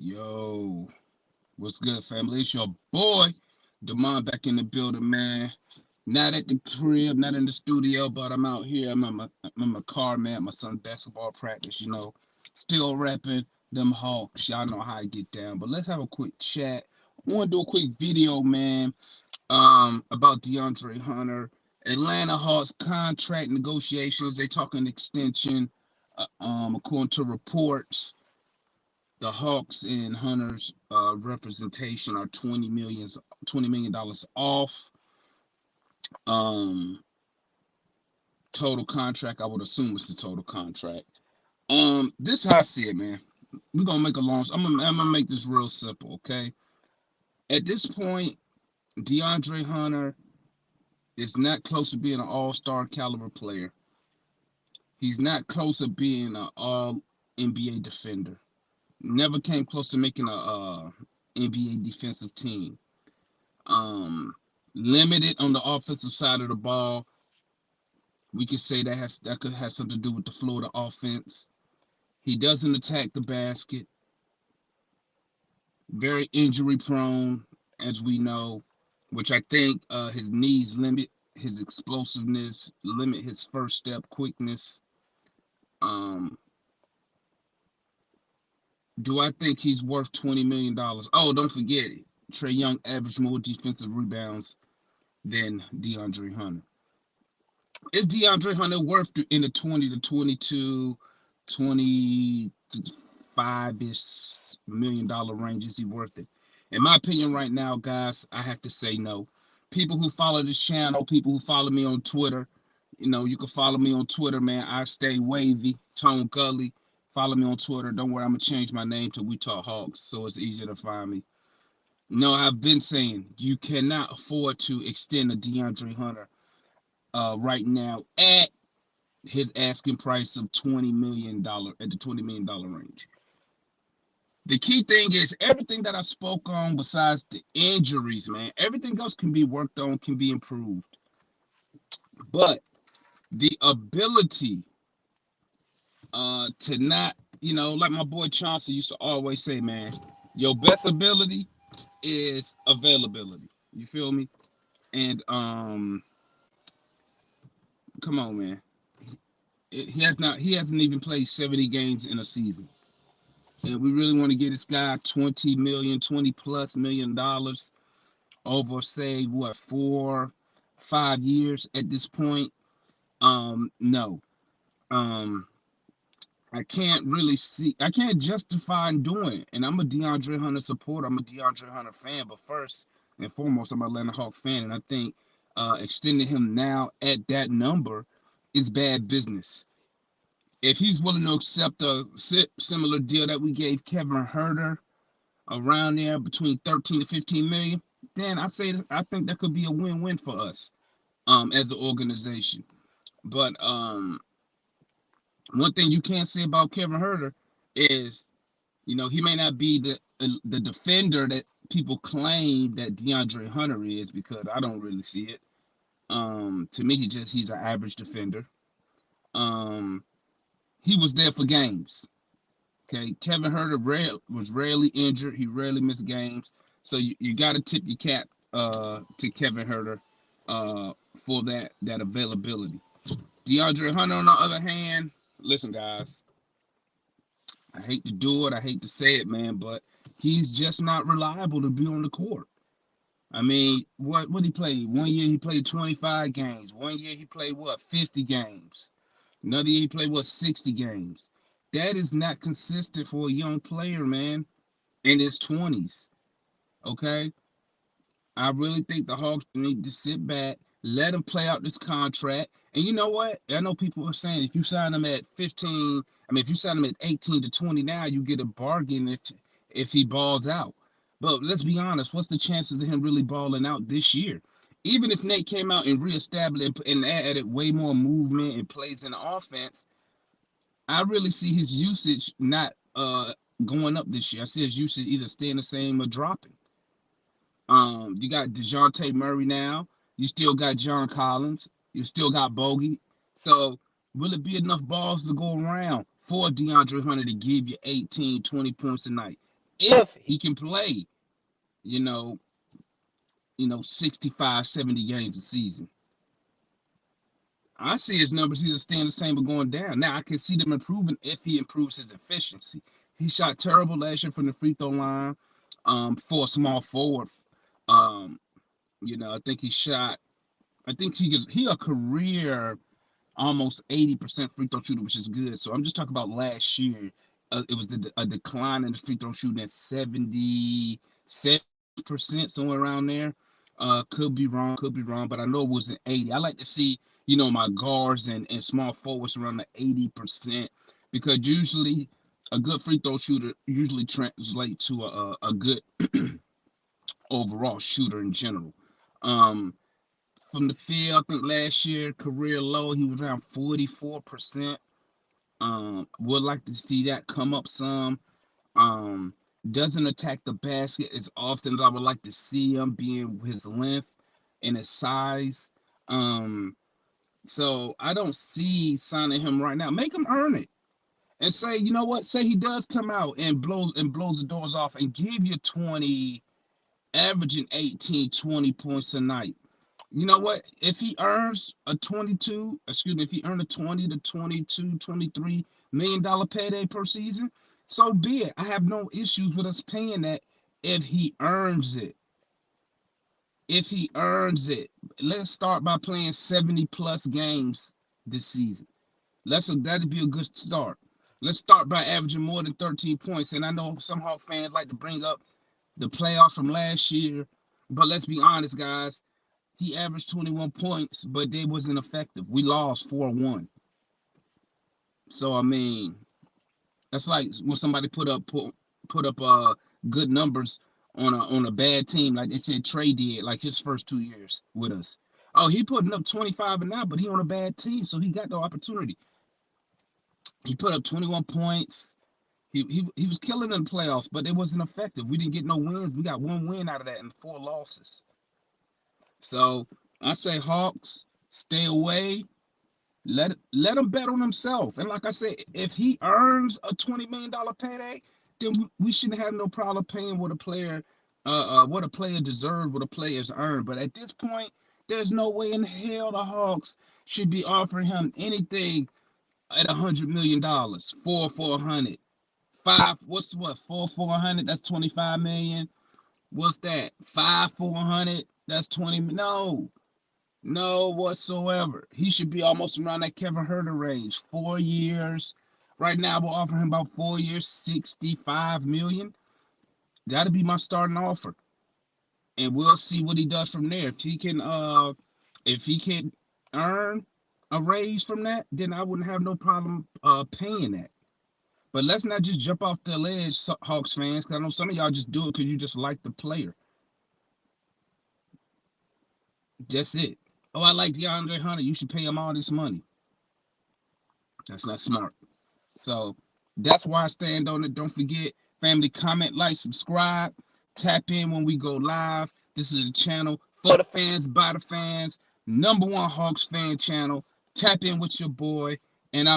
Yo, what's good, family? It's your boy, Demond, back in the building, man. Not at the crib, not in the studio, but I'm out here. I'm in my car, man, at my son's basketball practice, Still rapping them Hawks. Y'all know how I get down. But let's have a quick chat. I want to do a quick video, man, about DeAndre Hunter. Atlanta Hawks contract negotiations. They talking extension, according to reports. The Hawks and Hunter's representation are $20 million off. Um, Total contract, I would assume it's the total contract. This is how I see it, man. We're gonna make a long. I'm gonna make this real simple, okay? At this point, DeAndre Hunter is not close to being an all-star caliber player. He's not close to being an all NBA defender. Never came close to making a NBA defensive team. Um, Limited on the offensive side of the ball. We could say that could have something to do with the flow of the offense. He doesn't attack the basket. Very injury prone, as we know, which I think his knees limit his explosiveness, limit his first step quickness. Um, do I think he's worth $20 million? Oh, don't forget it. Trae Young averaged more defensive rebounds than DeAndre Hunter. Is DeAndre Hunter worth in the 20 to 22, 25-ish $1 million range? Is he worth it? In my opinion, right now, guys, I have to say no. People who follow this channel, people who follow me on Twitter, you can follow me on Twitter, man. I stay wavy, Tone Gully. Follow me on Twitter. Don't worry, I'm gonna change my name to We Talk Hawks, so it's easier to find me. No, I've been saying you cannot afford to extend a DeAndre Hunter right now at his asking price of $20 million, at the $20 million range. The key thing is everything that I spoke on besides the injuries, man, everything else can be worked on, can be improved. But the ability to not, like my boy Chauncey used to always say, man, your best ability is availability. You feel me? And come on, man. He hasn't even played 70 games in a season. And we really want to get this guy 20 plus million dollars over, say, what, 4, 5 years at this point. No. Um, I can't justify doing it. And I'm a DeAndre Hunter supporter. I'm a DeAndre Hunter fan, but first and foremost, I'm an Atlanta Hawk fan. And I think extending him now at that number is bad business. If he's willing to accept a similar deal that we gave Kevin Huerter, around there between 13 to 15 million, then I think that could be a win-win for us as an organization. But one thing you can't say about Kevin Huerter is, he may not be the defender that people claim that DeAndre Hunter is, because I don't really see it. To me, he's an average defender. He was there for games. Okay, Kevin Huerter was rarely injured. He rarely missed games. So you got to tip your cap to Kevin Huerter for that availability. DeAndre Hunter, on the other hand, listen, guys, I hate to do it. I hate to say it, man, but he's just not reliable to be on the court. I mean, what he played? One year he played 25 games. One year he played, 50 games. Another year he played, 60 games. That is not consistent for a young player, man, in his 20s. Okay? I really think the Hawks need to sit back, let him play out this contract. And you know what? I know people are saying if you sign him at 15, if you sign him at 18 to 20 now, you get a bargain if he balls out. But let's be honest, what's the chances of him really balling out this year? Even if Nate came out and reestablished and added way more movement and plays in the offense, I really see his usage not going up this year. I see his usage either staying the same or dropping. You got DeJounte Murray now. You still got John Collins. You still got Bogey. So will it be enough balls to go around for DeAndre Hunter to give you 18, 20 points a night? if he can play, you know, 65, 70 games a season. I see his numbers either staying the same or going down. Now I can see them improving if he improves his efficiency. He shot terrible last year from the free throw line, for a small forward. Um, I think he shot. I think he a career almost 80% free throw shooter, which is good. So I'm just talking about last year. It was a decline in the free throw shooting at 77%, somewhere around there. Could be wrong, but I know it wasn't 80. I like to see, my guards and small forwards around the 80%, because usually a good free throw shooter usually translates to a good overall shooter in general. Um, from the field, I think last year, career low, he was around 44%. Would like to see that come up some. Um, doesn't attack the basket as often as I would like to see him, being his length and his size. So I don't see signing him right now. Make him earn it. And say, you know what? Say he does come out and blows the doors off and give you 20, averaging 18, 20 points a night. You know what? If he earns a 22, excuse me, if he earned a 20 to 22, $23 million payday per season, so be it. I have no issues with us paying that if he earns it. If he earns it, let's start by playing 70 plus games this season. That'd be a good start. Let's start by averaging more than 13 points. And I know some Hawk fans like to bring up the playoffs from last year, but let's be honest, guys. He averaged 21 points, but they wasn't effective. We lost 4-1. So I mean, that's like when somebody put up good numbers on a bad team, like they said Trey did, like his first 2 years with us. Oh, he putting up 25 and now, but he on a bad team, so he got no opportunity. He put up 21 points. He was killing in the playoffs, but it wasn't effective. We didn't get no wins. We got one win out of that and 4 losses. So I say Hawks, stay away. Let him bet on himself. And like I said, if he earns a $20 million payday, then we shouldn't have no problem paying what a player deserves, what a player's earned. But at this point, there's no way in hell the Hawks should be offering him anything at $100 million. 400. 400? That's 25 million. What's that? 400? That's 20. No whatsoever. He should be almost around that Kevin Huerter range. 4 years. Right now, we're offering him about 4 years, 65 million. That'll be my starting offer. And we'll see what he does from there. If he can earn a raise from that, then I wouldn't have no problem paying that. But let's not just jump off the ledge, Hawks fans, because I know some of y'all just do it because you just like the player. That's it. Oh, I like DeAndre Hunter. You should pay him all this money. That's not smart. So that's why I stand on it. Don't forget, family, comment, like, subscribe, tap in when we go live. This is a channel for the fans, by the fans, #1 Hawks fan channel. Tap in with your boy, and I'm